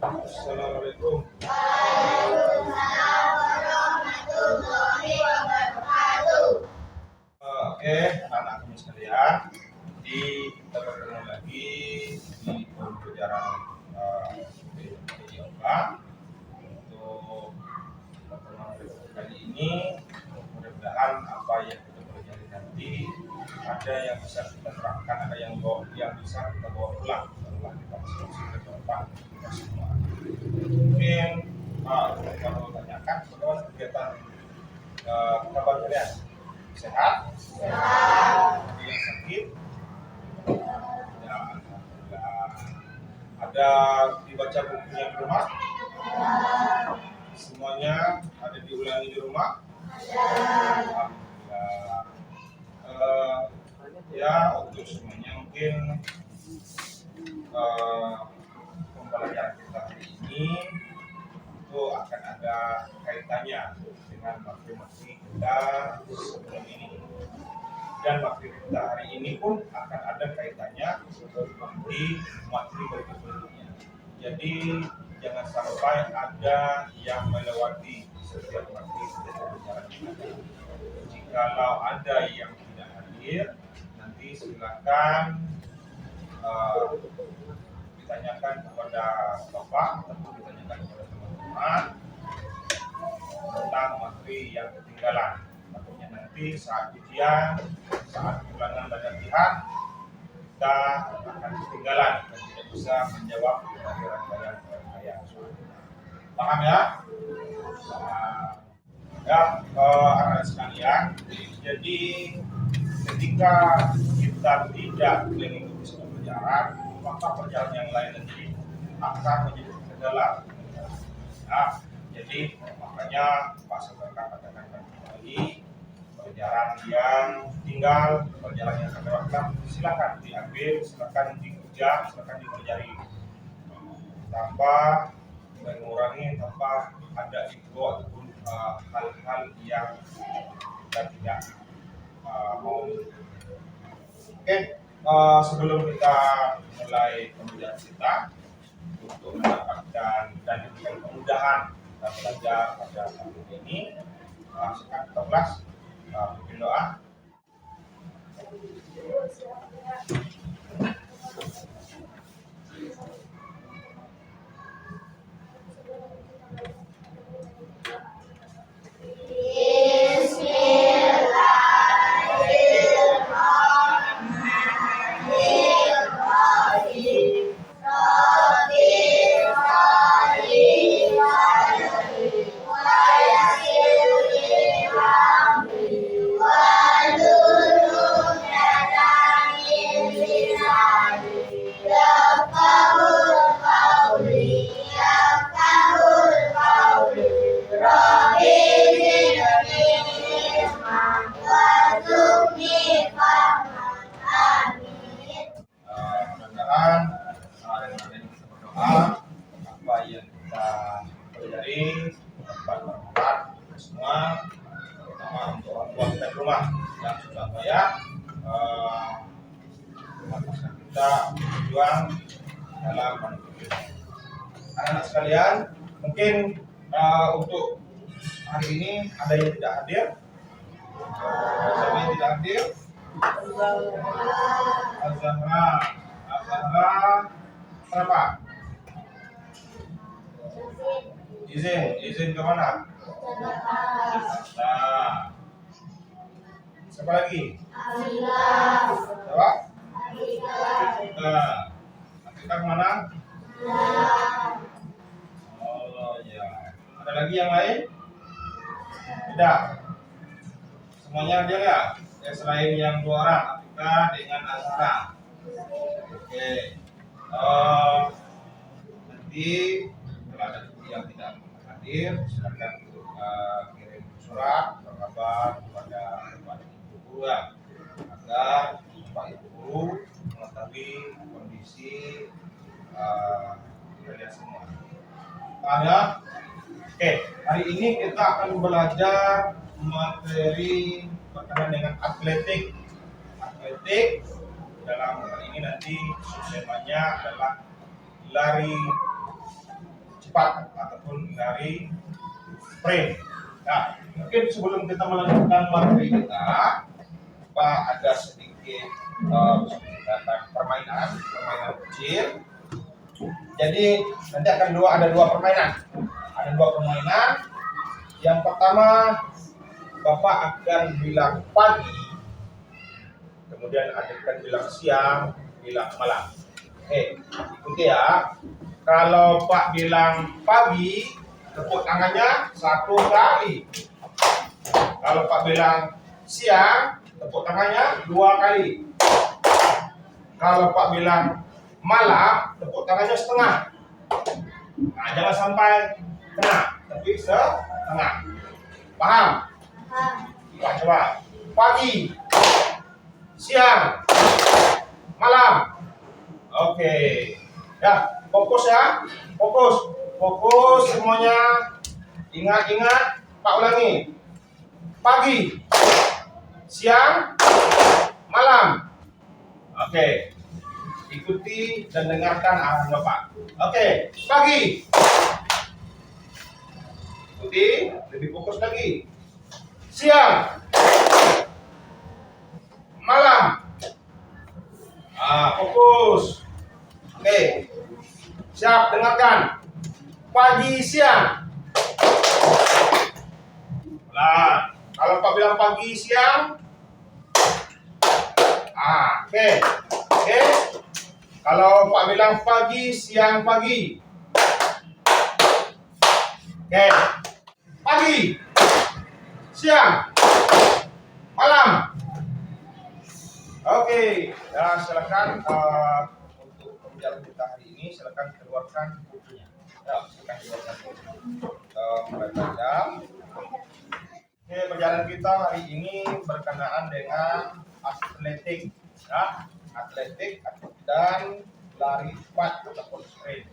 Assalamualaikum. Waalaikumsalam warahmatullahi wabarakatuh. Oke, anak-anak kami sekalian, kita bertemu lagi di pembelajaran di yoga untuk pertemuan kali ini. Mudah-mudahan apa yang kita pelajari nanti ada yang bisa kita terapkan, ada yang bisa kita bawa pulang setelah kita masuk ke depan kita semua. Mungkin kalau tanyakan bagaimana kegiatan kabar kalian? Sehat? Ada yang sakit? Ya, alhamdulillah. Ada dibaca bukunya di rumah? Semuanya ada diulangi di rumah? Alhamdulillah. Ya, untuk semuanya mungkin pembelajaran kita hari ini itu akan ada kaitannya dengan materi kita sebelum ini, dan materi kita hari ini pun akan ada kaitannya di materi berikutnya. Jadi jangan sampai ada yang melewati setiap materi pembelajaran kita. Jikalau ada yang tidak hadir, nanti silakan ditanyakan kepada Bapak atau ditanyakan kepada teman-teman tentang materi yang ketinggalan. Takutnya nanti saat ujian, saat ulangan dan latihan, kita akan ketinggalan dan tidak bisa menjawab dari rangkaian soal. Paham ya? Ya, anak-anak sekalian. Jadi ketika kita tidak mengikuti sebuah pelajaran, maka pelajaran yang lain nanti akan menjadi kendala. Nah, jadi makanya Pak Saudara katakan kembali, pelajaran yang tinggal, pelajaran yang terlewatkan, silakan diambil, silakan dikerja, silakan dipelajari tanpa mengurangi, tanpa ada ego ataupun hal-hal yang kita tidak mau. Oke, sebelum kita mulai pembelajaran kita, untuk mendapatkan dan diberikan kemudahan kita belajar pada tahun ini, sekarang kita kelas bikin doa. Mudah-mudahan kita berdoa apa yang kita pelajari dapat bermanfaat untuk semua, terutama untuk orang tua kita di rumah yang sudah banyak memaksa kita berjuang dalam menuju. Anak-anak sekalian, mungkin untuk hari ini ada yang tidak hadir. Siapa yang tidak hadir? Azahra. Kenapa? Izin ke mana? Nah, siapa lagi? Siapa? Kita kemana? Oh ya. Ada lagi yang lain? Tidak. Semuanya hadir ya? Ya, selain yang 2 orang, Atika dengan Azhara. Oke. Nanti kalau ada yang tidak hadir, silakan untuk kirim surat atau kabar kepada Bapak Ibu Guru ya, agar Bapak Ibu Guru mengetahui kondisi kalian semua. Paham ya? Oke, hari ini kita akan belajar materi berkaitan dengan atletik. Dalam hal ini nanti temanya adalah lari cepat ataupun lari sprint. Nah, mungkin sebelum kita melanjutkan materi kita, Pak ada sedikit permainan kecil. Jadi nanti akan ada dua permainan. Ada dua permainan. Yang pertama, Bapak akan bilang pagi, kemudian adik akan bilang siang, bilang malam. Oke, ikuti ya. Kalau Pak bilang pagi, tepuk tangannya 1 kali. Kalau Pak bilang siang, tepuk tangannya 2 kali. Kalau Pak bilang malam, tepuk tangannya setengah. Nah, jangan sampai kena, tapi setengah. Paham? Coba. Pagi, siang, malam. Oke. Ya, fokus ya. Fokus semuanya. Ingat, Pak ulangi. Pagi, siang, malam. Oke. Ikuti dan dengarkan arahan Bapak. Oke, pagi. Ikuti, lebih fokus lagi. Siang, malam. Fokus. Oke. Siap, dengarkan. Pagi, siang. Nah, kalau Pak bilang pagi, siang. Oke. Kalau Pak bilang pagi, siang, pagi. Oke. Pagi, siang, malam. Oke. Ya, silakan untuk pembelajaran kita hari ini, silakan keluarkan bukunya. Ya, silakan keluarkan bukunya. Mulai belajar. Oke, pelajaran kita hari ini berkenaan dengan atletik, ya, atletik dan lari cepat ataupun sprint.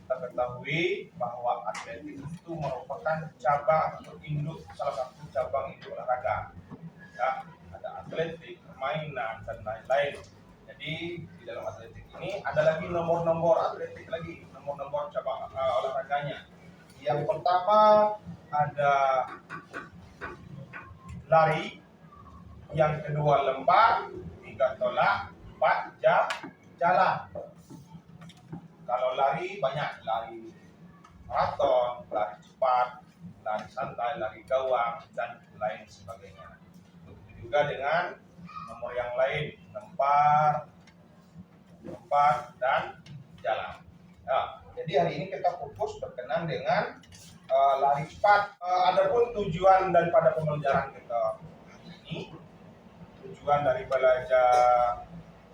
Kita ketahui bahwa atletik itu merupakan cabang atau salah satu cabang induk olahraga. Ya, ada atletik, permainan dan lain-lain. Jadi di dalam atletik ini ada lagi nomor-nomor atletik lagi, nomor-nomor cabang olahraganya. Yang pertama ada lari, yang kedua lempar, 3 tolak, 4 jalan. Kalau lari banyak, lari maraton, lari cepat, lari santai, lari gawang dan lain sebagainya. Begitu juga dengan nomor yang lain, lempar dan jalan. Ya, jadi hari ini kita fokus berkenan dengan lari cepat. Adapun tujuan daripada pembelajaran kita hari ini, tujuan dari belajar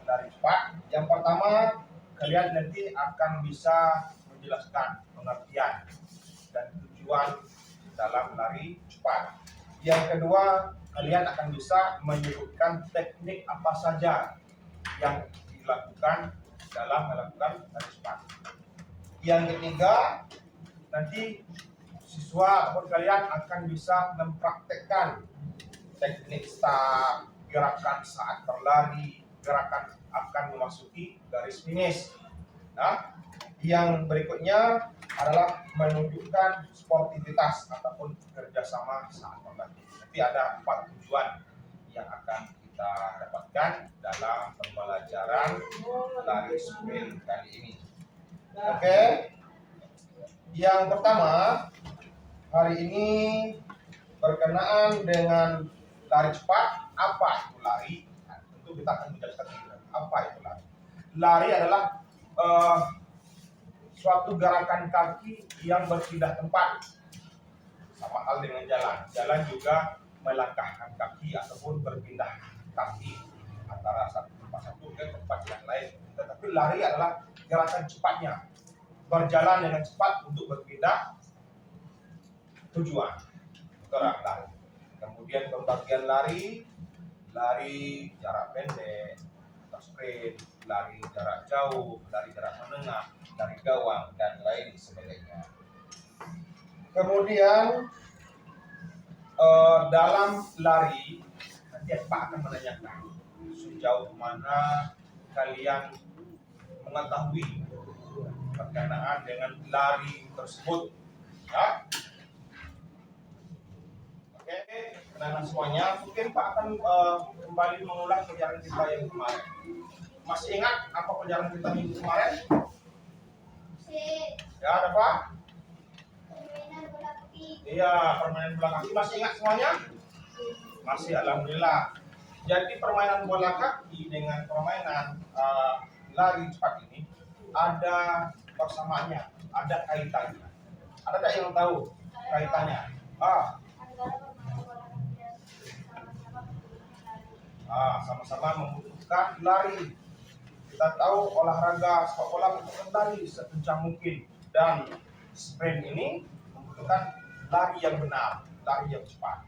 lari cepat, yang pertama kalian nanti akan bisa menjelaskan pengertian dan tujuan dalam lari cepat. Yang kedua, kalian akan bisa menyebutkan teknik apa saja yang dilakukan dalam melakukan lari cepat. Yang ketiga, nanti siswa ataupun kalian akan bisa mempraktekkan teknik start, gerakan saat berlari, gerakan akan memasuki garis finish. Nah, yang berikutnya adalah menunjukkan sportivitas ataupun kerjasama saat berlari. Nanti ada 4 tujuan yang akan kita dapatkan dalam pembelajaran lari sprint kali ini. Oke. Yang pertama, hari ini berkenaan dengan lari cepat. Apa itu lari? Nah, tentu kita akan menjelaskan apa itu lari. Lari adalah suatu gerakan kaki yang berpindah tempat, sama hal dengan jalan. Jalan juga melangkahkan kaki ataupun berpindah kaki antara satu ke tempat yang lain. Tetapi lari adalah gerakan cepatnya, berjalan dengan cepat untuk berpindah tujuan. Itulah lari. Kemudian pembagian lari jarak pendek, sprint, lari jarak jauh, lari jarak menengah, lari gawang dan lain sebagainya. Kemudian dalam lari nanti Pak akan menanyakan sejauh mana kalian mengetahui berkenaan dengan lari tersebut. Ya. Oke, anak-anak semuanya, mungkin Pak akan kembali mengulang pelajaran kita yang kemarin. Masih ingat apa pelajaran kita minggu kemarin? Ya, ada apa? Permainan bola kaki. Iya, permainan bola kaki. Masih ingat semuanya? Masih, alhamdulillah. Jadi permainan bola kaki dengan permainan lari cepat ini ada persamaannya, ada kaitannya. Ada tak yang tahu kaitannya? Sama-sama membutuhkan lari. Kita tahu olahraga sepak bola membutuhkan lari sekencang mungkin, dan sprint ini membutuhkan lari yang benar, lari yang cepat.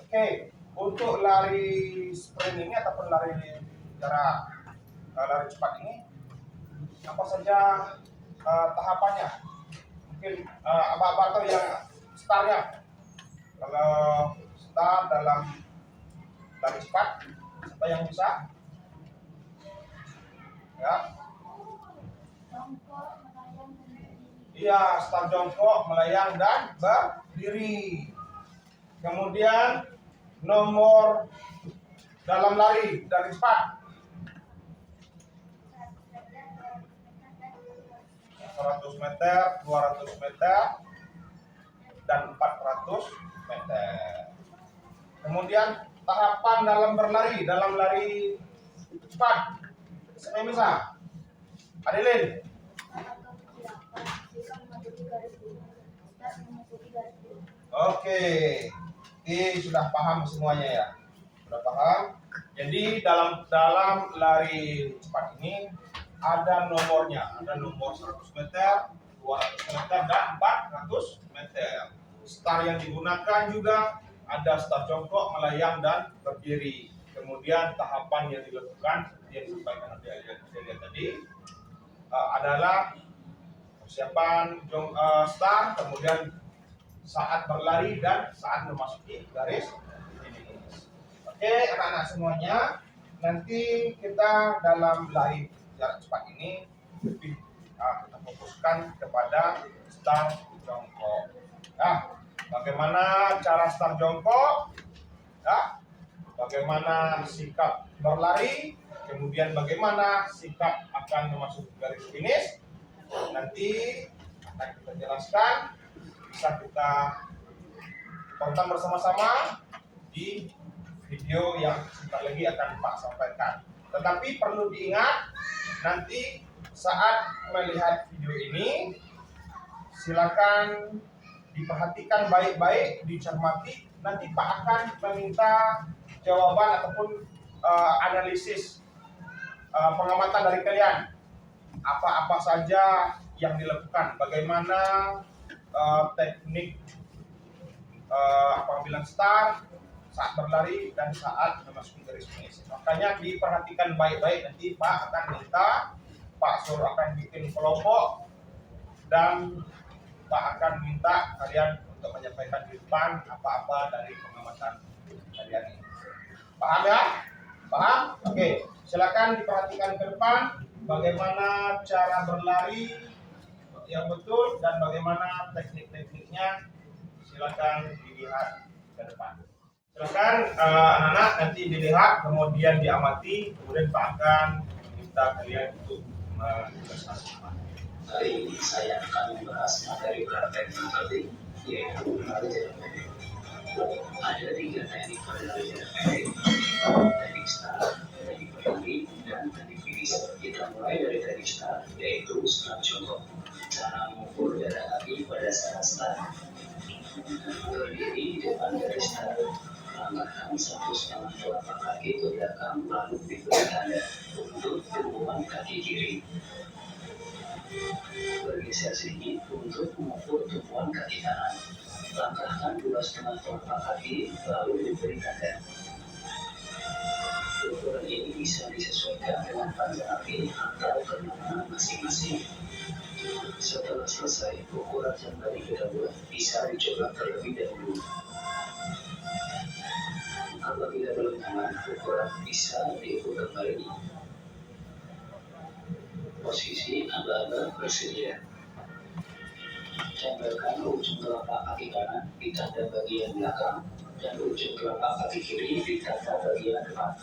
Oke, untuk lari sprint ini ataupun lari jarak lari cepat ini, apa saja tahapannya? Mungkin apa atau yang startnya? Kalau start dalam lari cepat, siapa yang bisa? Ya. Iya, start jongkok, melayang dan berdiri. Kemudian nomor dalam lari dari cepat 100 meter, 200 meter, dan 400 meter. Kemudian tahapan dalam berlari, dalam lari cepat. Siapa yang bisa? Adeline. Oke, sudah paham semuanya ya? Sudah paham? Jadi dalam lari cepat ini ada nomornya, ada nomor 100 meter, 200 meter, dan 400 meter. Start yang digunakan juga ada start jongkok, melayang, dan berdiri. Kemudian tahapan yang dilakukan seperti yang disampaikan Adelia tadi adalah persiapan start, kemudian saat berlari, dan saat memasuki garis finish. Oke, anak-anak semuanya, nanti kita dalam lari jarak cepat ini lebih kita fokuskan kepada start jongkok. Nah, bagaimana cara start jongkok? Ya, bagaimana sikap berlari, kemudian bagaimana sikap akan memasuki garis finish, nanti akan kita jelaskan, bisa kita tonton bersama-sama di video yang sebentar lagi akan Pak sampaikan. Tetapi perlu diingat, nanti saat melihat video ini, silakan diperhatikan baik-baik, dicermati. Nanti Pak akan meminta jawaban ataupun analisis pengamatan dari kalian. Apa-apa saja yang dilakukan, bagaimana teknik apabila start, saat berlari, dan saat memasuki garis finish. Makanya diperhatikan baik-baik. Nanti Pak akan minta, Pak suruh akan bikin kelompok, dan Pak akan minta kalian untuk menyampaikan di depan apa-apa dari pengamatan kalian ini. Paham ya? Paham? Oke, silakan diperhatikan ke depan bagaimana cara berlari yang betul dan bagaimana teknik-tekniknya. Silakan dilihat ke depan. Silakan anak-anak nanti dilihat, kemudian diamati, kemudian Pak akan meminta kalian untuk menjelaskan. Hari ini saya akan membahas materi praktek yang penting, yaitu lari jarak pendek. Ada 3 teknik pada lari jarak pendek: teknik start, teknik berdiri, dan teknik finish. Kita mulai dari teknik start, yaitu start jongkok. Cara mengukur jarak kaki pada saat start. Berdiri di depan garis start. Tambahkan 1,5 telapak kaki ke belakang, lalu diberi tanda untuk tumpuan kaki kiri. Bergeser sedikit untuk mengukur tumpuan kaki kanan. Langkahkan 2,5 telapak kaki, lalu diberi tanda. Ukuran ini bisa disesuaikan dengan panjang kaki atau kenyamanan masing-masing. Setelah selesai, ukuran yang tadi kita buat bisa dicoba terlebih dahulu. Apabila belum nyaman, ukuran bisa diukur kembali. Posisi aba-aba bersedia. Tempelkan ujung telapak kaki kanan di tanda bagian belakang dan ujung telapak kaki kiri di tanda bagian depan.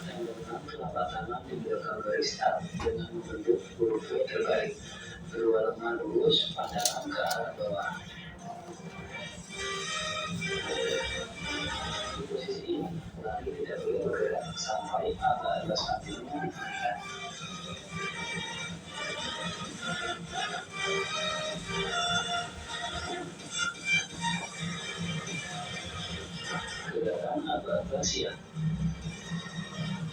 Tempelkan telapak tangan di belakang garis start dengan membentuk huruf V terbalik. Kedua lengan lurus, pandangan ke arah bawah. Di posisi ini, lari tidak boleh bergerak sampai aba-aba sampingnya dinaikkan. Gerakan aba-aba siap.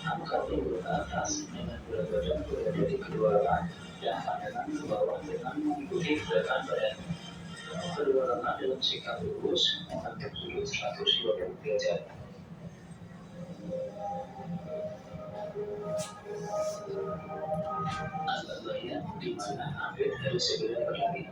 Angkat pinggul ke atas dengan berat badan berada di kedua lengan dan pandangan ke bawah dengan mengikuti gerakan badan. Kedua lengan dalam sikap lurus menghadap sudut 120 derajat. Agak banyak di mana atlet harus segera berlari.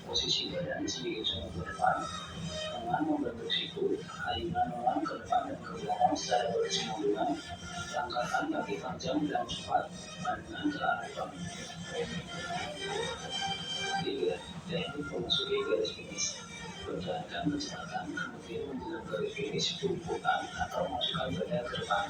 Posisi badan sebagai contoh ke depan, tangan membentuk siku, ayunan lengan ke depan dan ke belakang secara berkesinambungan, langkahkan kaki panjang dan cepat, pandangan ke arah depan. 3. Teknik memasuki garis finish. Pertahankan kecepatan, kemudian menjelang garis finish tumpukan atau masukkan badan ke depan.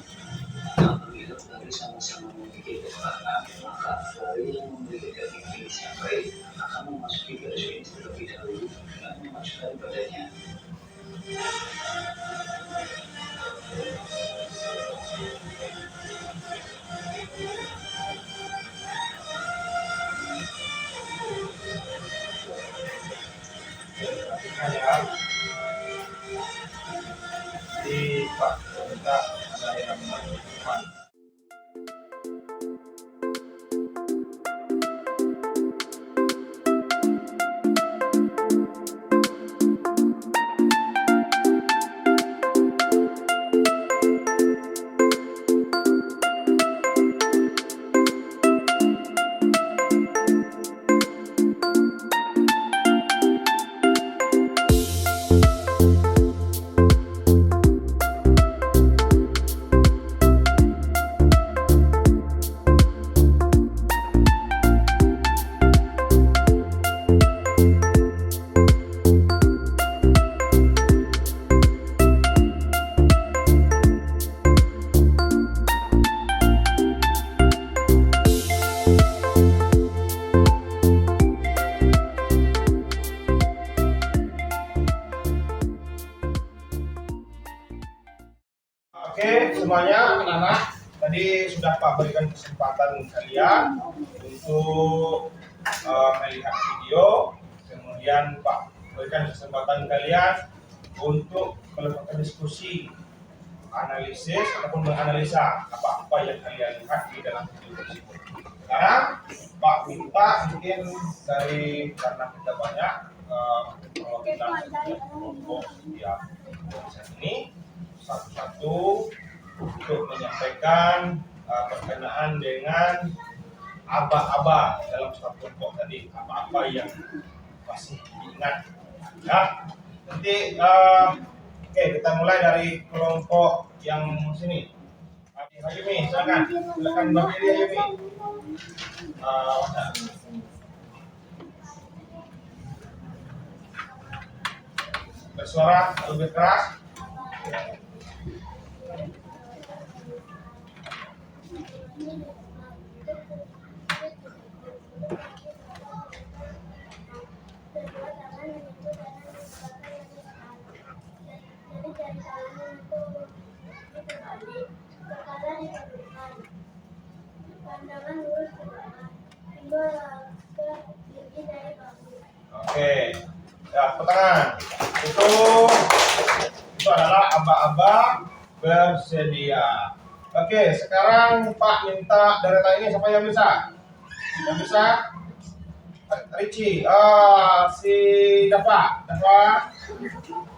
Apabila lari sama-sama memiliki kecepatan, maka lari yang memiliki teknik finish yang baik akan memasuki garis finish terlebih dahulu dan memasukkan badannya. Hanya di Pak kita ada yang melakukan. Oke, semuanya anak-anak, tadi sudah Pak berikan kesempatan kalian untuk melihat video, kemudian Pak berikan kesempatan kalian untuk melakukan diskusi, analisis ataupun menganalisa apa-apa yang kalian lihat di dalam video tersebut. Sekarang Pak minta mungkin karena kita banyak perwakilan setiap kelompok setiap organisasi ini satu-satu untuk menyampaikan berkenaan dengan aba-aba dalam satu kelompok tadi, apa-apa yang masih diingat. Ya, nanti oke, kita mulai dari kelompok yang sini. Hayumi, silakan berdiri Hayumi. Bersuara lebih keras. dari kanan itu terbalik, ke kanan itu ke depan. Pandangan lurus ke depan. Timbul ke tinggi dari bahu. Oke. Ya, tepuk tangan. Itu adalah aba-aba bersedia. Oke, sekarang Pak minta deretan ini siapa yang bisa? Yang bisa? Ricci. Si Dava.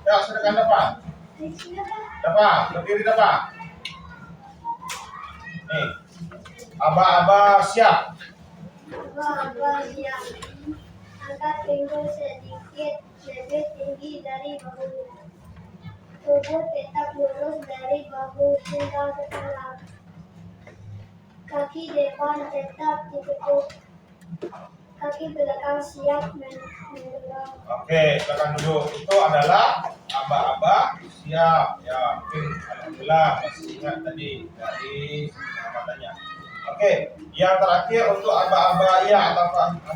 Ya, silakan Dava. Berdiri Dava. Nih. Aba-aba siap. Aba-aba siap. Angkat pinggul sedikit lebih tinggi dari bahu. Tubuh tetap lurus dari bahu hingga ke kepala. Kaki depan tetap ditekuk. Kaki belakang siap mendorong. Oke, silakan duduk. Itu adalah aba-aba siap. Ya, mungkin alhamdulillah masih ingat tadi dari pengawatannya. Oke, yang terakhir untuk aba-aba ya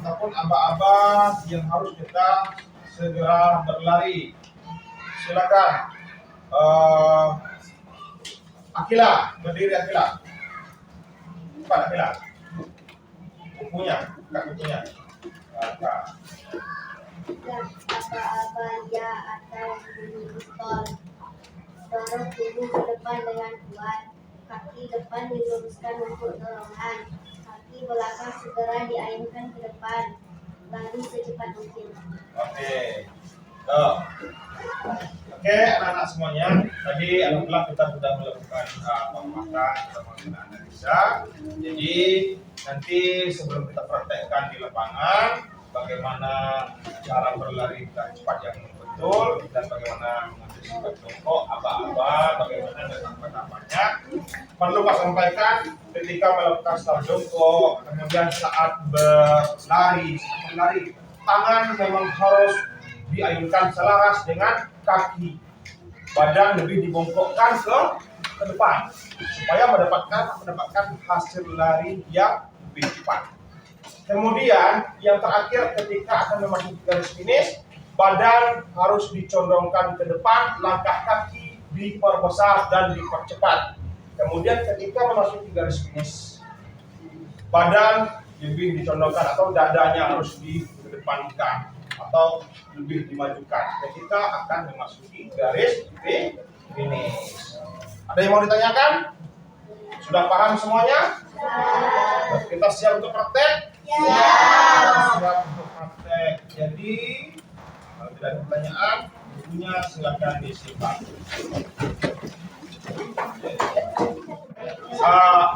ataupun aba-aba yang harus kita segera berlari. Silakan. Akila, berdiri Akila. Cepat Akila. Bukunya, buka bukunya. Aba-aba ya atau bunyi pistol. Dorong tubuh ke depan dengan kuat. Kaki depan diluruskan untuk dorongan. Kaki belakang segera diayunkan ke depan. Lari secepat mungkin. Oke. Oke, anak-anak semuanya. Tadi alhamdulillah kita sudah melakukan penguatan, kita melakukan analisa. Jadi nanti sebelum kita praktekkan di lapangan, bagaimana cara berlari cepat yang betul dan bagaimana mengambil sifat jongkok, aba-aba, bagaimana dan tahapan-tahapannya. Perlu Pak sampaikan ketika melakukan start jongkok, kemudian saat berlari, tangan memang harus diayunkan selaras dengan kaki. Badan lebih dibongkokkan ke depan supaya mendapatkan hasil lari yang lebih cepat. Kemudian yang terakhir ketika akan memasuki garis finish, badan harus dicondongkan ke depan, langkah kaki diperbesar dan dipercepat. Kemudian ketika memasuki garis finish, badan lebih dicondongkan atau dadanya harus dikedepankan atau lebih dimajukan ketika akan memasuki garis finish. Ada yang mau ditanyakan? Sudah paham semuanya? Kita siap untuk praktek? Siap untuk praktek. Jadi kalau tidak ada pertanyaan, bukunya silakan disimak.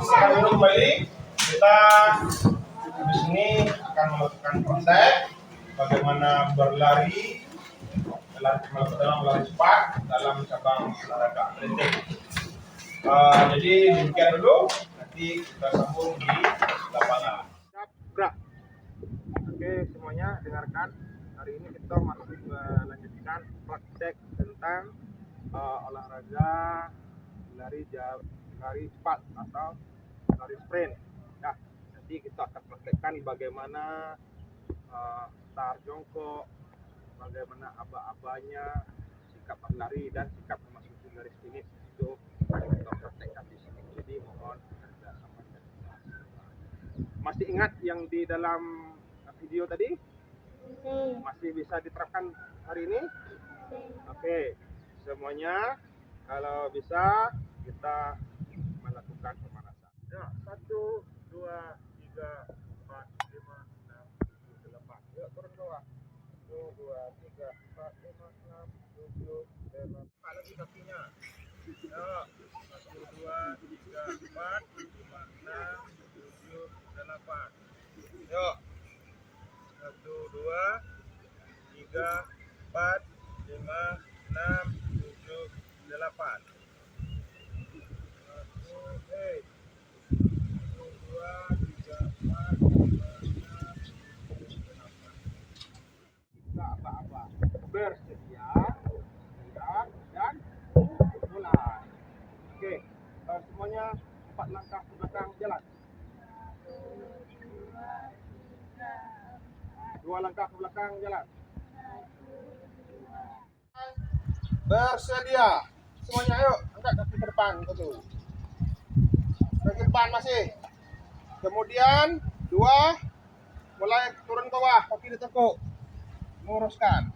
Sekarang dulu kembali, kita di sini akan melakukan praktek bagaimana berlari dalam lari cepat dalam cabang olahraga atletik. Jadi demikian dulu, nanti kita sambung di lapangan. Gerak. Oke semuanya dengarkan. Hari ini kita masih melanjutkan praktek tentang olahraga lari cepat atau lari sprint. Nah, nanti kita akan praktekkan bagaimana start jongkok, bagaimana aba-abanya, sikap berlari dan sikap memasuki garis finish itu akan kita praktekkan di sini. Jadi mohon Anda sampaikan. Masih ingat yang di dalam video tadi? Masih bisa diterapkan hari ini? Oke, semuanya kalau bisa kita melakukan pemanasan. Ya, 1, 2, 3, 4, 5, 6, 7, 8. Yuk turun ke bawah. 1, 2, 3, 4, 5, 6, 7, 8. Buka lagi kakinya. Yuk. 1, 2, 3, 4, 5, 6, 7, 8. Yuk. 1, 2, 3, 4, 5, 6, 7, 8. 1, apa-apa bersedia, siap dan mulai. Oke, semuanya 4 langkah ke belakang jalan. 2 langkah ke belakang jalan. Bersedia. semuanya, ayo angkat kaki ke depan satu. Kaki ke depan masih. Kemudian 2, mulai turun ke bawah, kaki ditekuk, luruskan.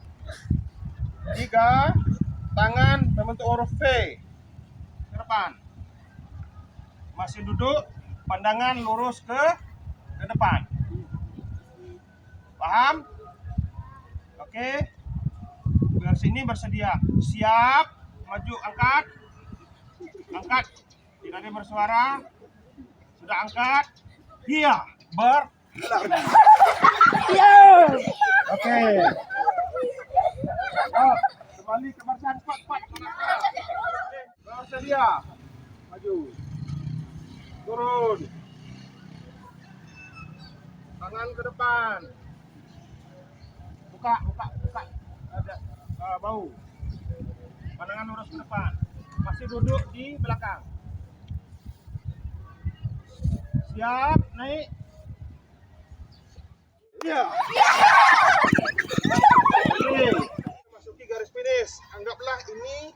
3, tangan membentuk huruf V ke depan. Masih duduk, pandangan lurus ke depan. Paham? Oke. Dari sini bersedia. Siap, maju, angkat. Angkat. Tidak ada bersuara. Sudah angkat. Iya, berlari. Iya. Oke. Oh, kembali ke barisan, cepat. Bersedia. Maju. Turun. Tangan ke depan. Buka. Ada bau. Pandangan lurus ke depan. Masih duduk di belakang. Siap, naik. Iya. Oke. Masuki garis finish. Anggaplah ini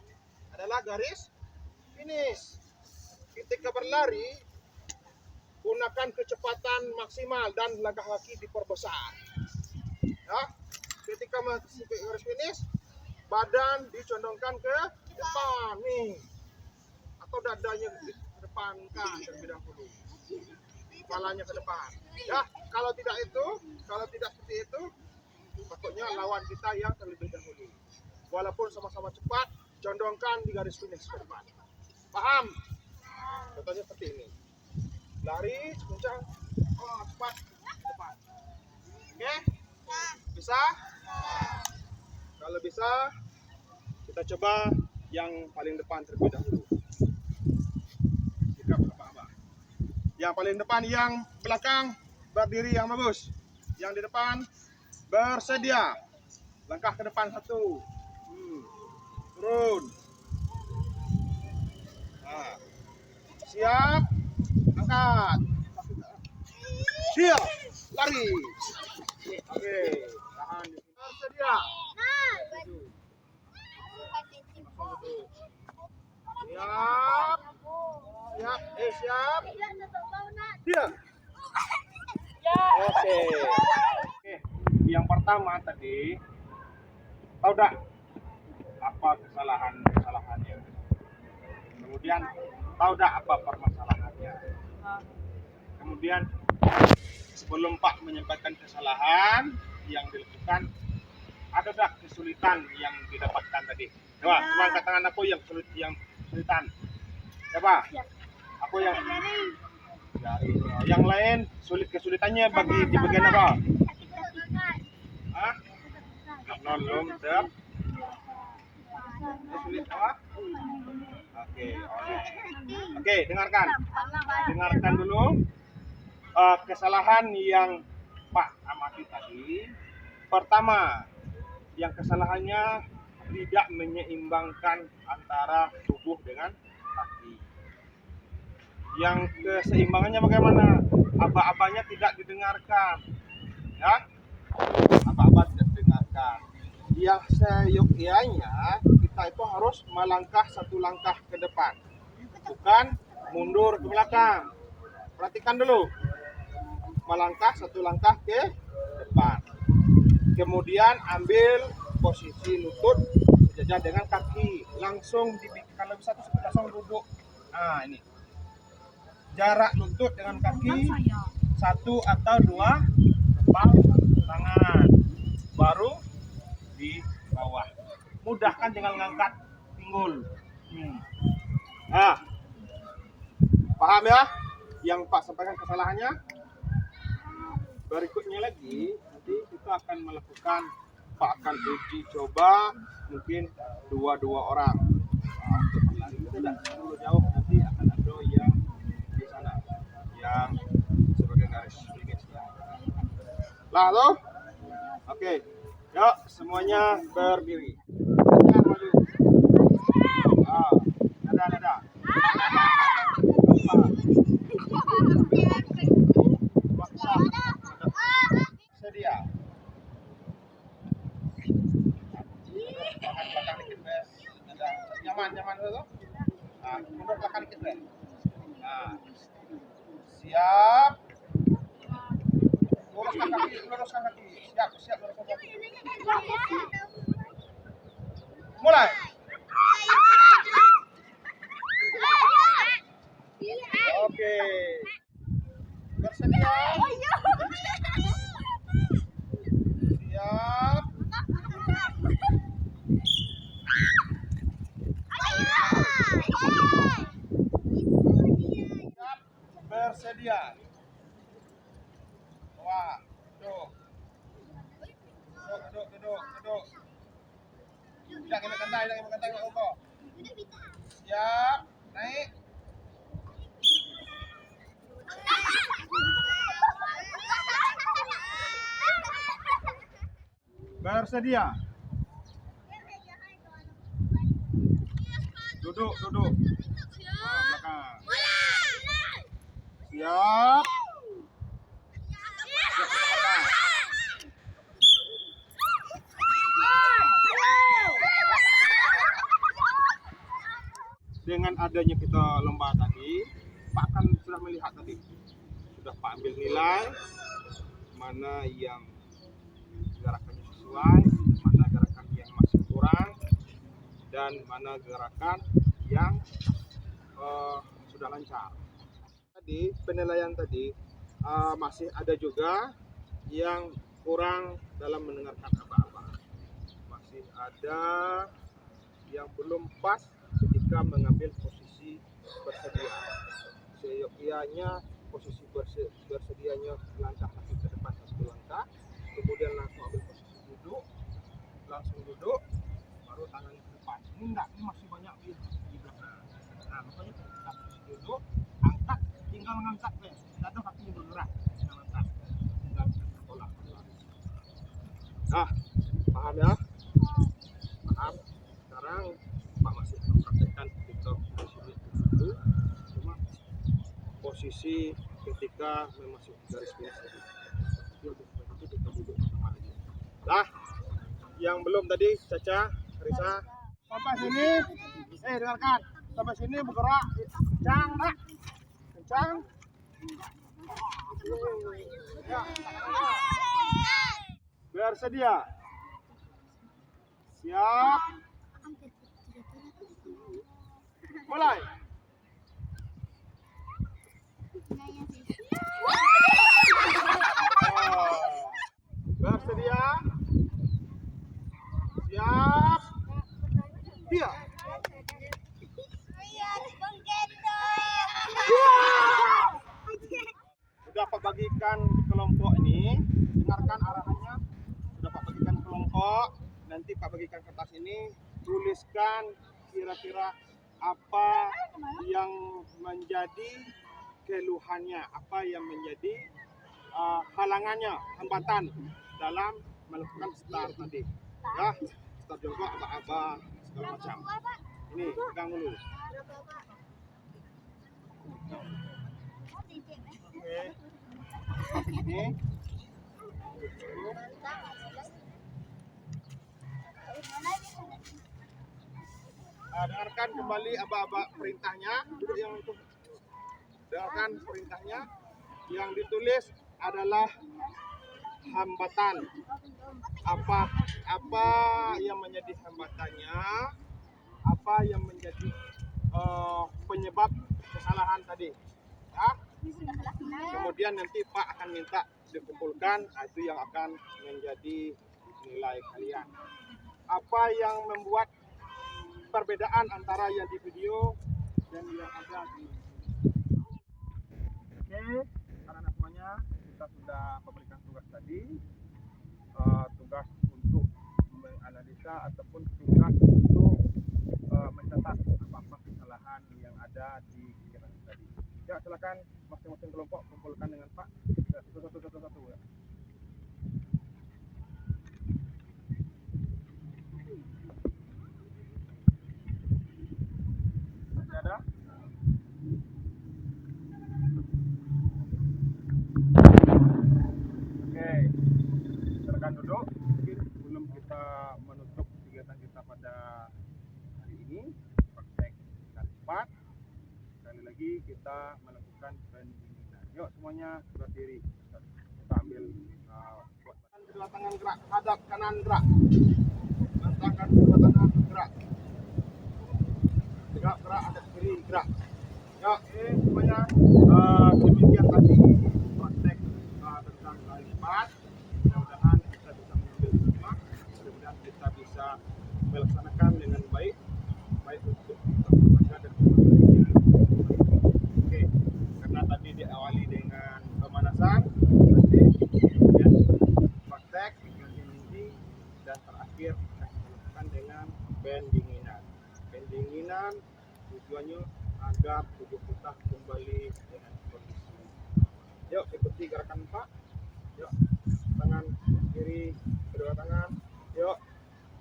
adalah garis finish. Ketika berlari, gunakan kecepatan maksimal dan langkah kaki diperbesar. Ya, ketika masuk ke garis finish, badan dicondongkan ke depan nih, atau dadanya dikedepankan terlebih dahulu, kepalanya ke depan. Ya, kalau tidak seperti itu, takutnya lawan kita yang terlebih dahulu. Walaupun sama-sama cepat, condongkan di garis finish ke depan. Paham? Contohnya seperti ini. Lari, kencang, cepat, depan. Oke? Bisa? Kalau bisa, kita coba yang paling depan terlebih dahulu. Sikap apa-apa. Yang paling depan, yang belakang berdiri yang bagus. Yang di depan bersedia. Langkah ke depan 1. Turun. Nah. Siap. Angkat. Siap. Lari. Oke. Tahan. Bersedia. Siap. Siap. Siap. Oke. Yang pertama tadi, tahu tak apa kesalahannya? Kemudian tahu tak apa permasalahannya? Kemudian sebelum Pak menyampaikan kesalahan yang dilakukan, ada tak kesulitan yang didapatkan tadi? Coba angkat tangan aku yang kesulitan. Coba. Aku yang lain kesulitannya di bagian apa? Hah? Belum ter. Sulit apa? Oke, dengarkan dulu kesalahan yang Pak amati tadi. Pertama, yang kesalahannya tidak menyeimbangkan antara tubuh dengan kaki. Yang keseimbangannya bagaimana? Aba-abanya tidak didengarkan, ya? Aba-aba tidak didengarkan. Yang seyogyanya kita itu harus melangkah 1 langkah ke depan, bukan mundur ke belakang. Perhatikan dulu, melangkah 1 langkah ke depan. Kemudian ambil posisi lutut sejajar dengan kaki, langsung kalau bisa tuh langsung duduk. Nah ini, jarak lutut dengan kaki 1 atau 2 kepal tangan, baru di bawah. Mudahkan dengan ngangkat pinggul. Nah, paham ya yang Pak sampaikan kesalahannya? Berikutnya lagi, nanti kita akan melakukan, Pak akan uji coba mungkin 2 orang. Untuk berlari itu tidak terlalu jauh, nanti akan ada yang di sana yang sebagai garis finish. Lalu, oke, yuk semuanya berdiri. Dada. Sedia. Nyaman. Tangan dulu. Nah, mundur belakang dikit deh. Nah, siap. Luruskan kaki, luruskan kaki. Siap, siap, luruskan kaki. Mulai. Oke. Bersedia. Siap. Siap. Bersedia. Wah, duduk. Duduk. Jangan makan tai, Pak Uko. Siap. Naik. Bersedia. Duduk. Belakang. Siap. Dengan adanya kita lomba tadi, Pak kan sudah melihat tadi, sudah Pak ambil nilai mana yang gerakannya sesuai, mana gerakan yang masih kurang, dan mana gerakan yang sudah lancar. Tadi penilaian tadi masih ada juga yang kurang dalam mendengarkan apa-apa, masih ada yang belum pas ketika mengambil posisi bersedia. Seyogianya posisi bersedianya langkah kaki ke depan satu langkah, kemudian langsung ambil posisi duduk, baru tangan ke depan. Ini enggak, ini masih banyak di belakang. Nah, makanya kita posisi duduk, angkat, tinggal ngangkat deh. Dada kakinya bergerak, tinggal angkat, tinggal tolak. Nah, paham ya? Paham? Sekarang Pak masih mempraktekkan kita posisi itu, cuma posisi ketika memasuki garis finish tadi. Itu kita duduk sama aja. Nah, yang belum tadi Caca, Risa, sampai sini, dengarkan, sampai sini bergerak, kencang, nak, kencang. Ya, bersedia, siap. Mulai. Bersedia. Siap. Dia. Sudah Pak bagikan kelompok ini, dengarkan arahannya. Sudah Pak bagikan kelompok, nanti Pak bagikan kertas ini, tuliskan kira-kira apa yang menjadi keluhannya, apa yang menjadi halangannya, hambatan dalam melakukan start tadi. Ya, start jongkok, aba-aba, segala macam. Ini pegang dulu. Oke. Ini. Dengarkan kembali aba-aba perintahnya. Duduk yang itu. Dengarkan perintahnya. Yang ditulis adalah hambatan. Apa yang menjadi hambatannya? Apa yang menjadi penyebab kesalahan tadi? Ya? Kemudian nanti Pak akan minta dikumpulkan, itu yang akan menjadi nilai kalian. Apa yang membuat perbedaan antara yang di video dan yang ada di Oke, karena semuanya kita sudah memberikan tugas tadi, tugas untuk menganalisa ataupun tugas untuk mencatat apa-apa kesalahan yang ada di kegiatan tadi. Ya, silakan masing-masing kelompok kumpulkan dengan Pak satu ya. Masih ada? Oke, silakan duduk. Mungkin sebelum kita menutup kegiatan kita pada hari ini, praktek 4. Sekali lagi kita melakukan pendinginan. Yuk semuanya berdiri. Kita ambil buat kedua tangan gerak, hadap kanan gerak. Bentangkan kedua tangan gerak. Gerak, hadap kiri gerak. Yuk, semuanya demikian tadi praktek tentang garis 4. Mudah-mudahan kita bisa mengambil hikmah, mudah-mudahan kita bisa melaksanakan dengan baik untuk keluarga dan keluarga. Oke, karena tadi diawali dengan pemanasan, kemudian praktek dengan tinggi, dan terakhir kita lakukan dengan pendinginan. Pendinginan tujuannya agar tubuh kita kembali dengan kondisi. Yuk ikuti gerakan 4. Yuk tangan kiri, kedua tangan. Yuk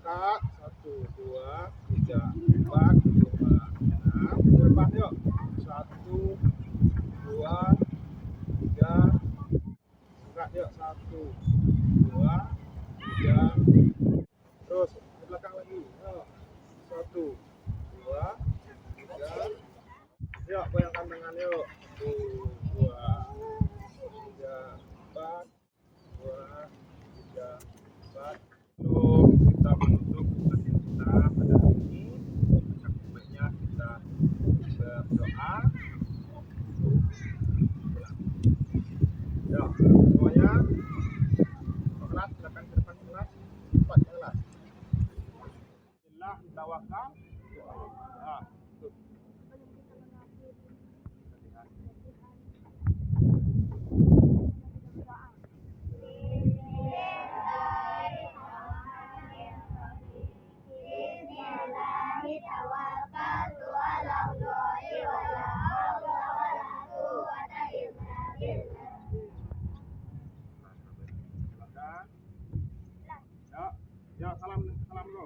kat 1, 2, 3, 4, 5, 6. Depan yuk 1, 2, 3. Angkat yuk 1, 2, 3. Terus ke belakang lagi. Yuk 1, 2, 3. Yuk goyangkan tangan yuk. 1, 2, 3, 4. 2, 3, 4. Sebelum kita menutup kajian kita pada hari ini, sebaiknya kita berdoa. Ya, semuanya kelas silakan ke depan kelas. Cepat kelas. Bismillah tawakal. Tutup. Tawakkaltu 'ala Allahi wa la haula wa la quwwata illa billah. Silakan. Ya, salam dulu.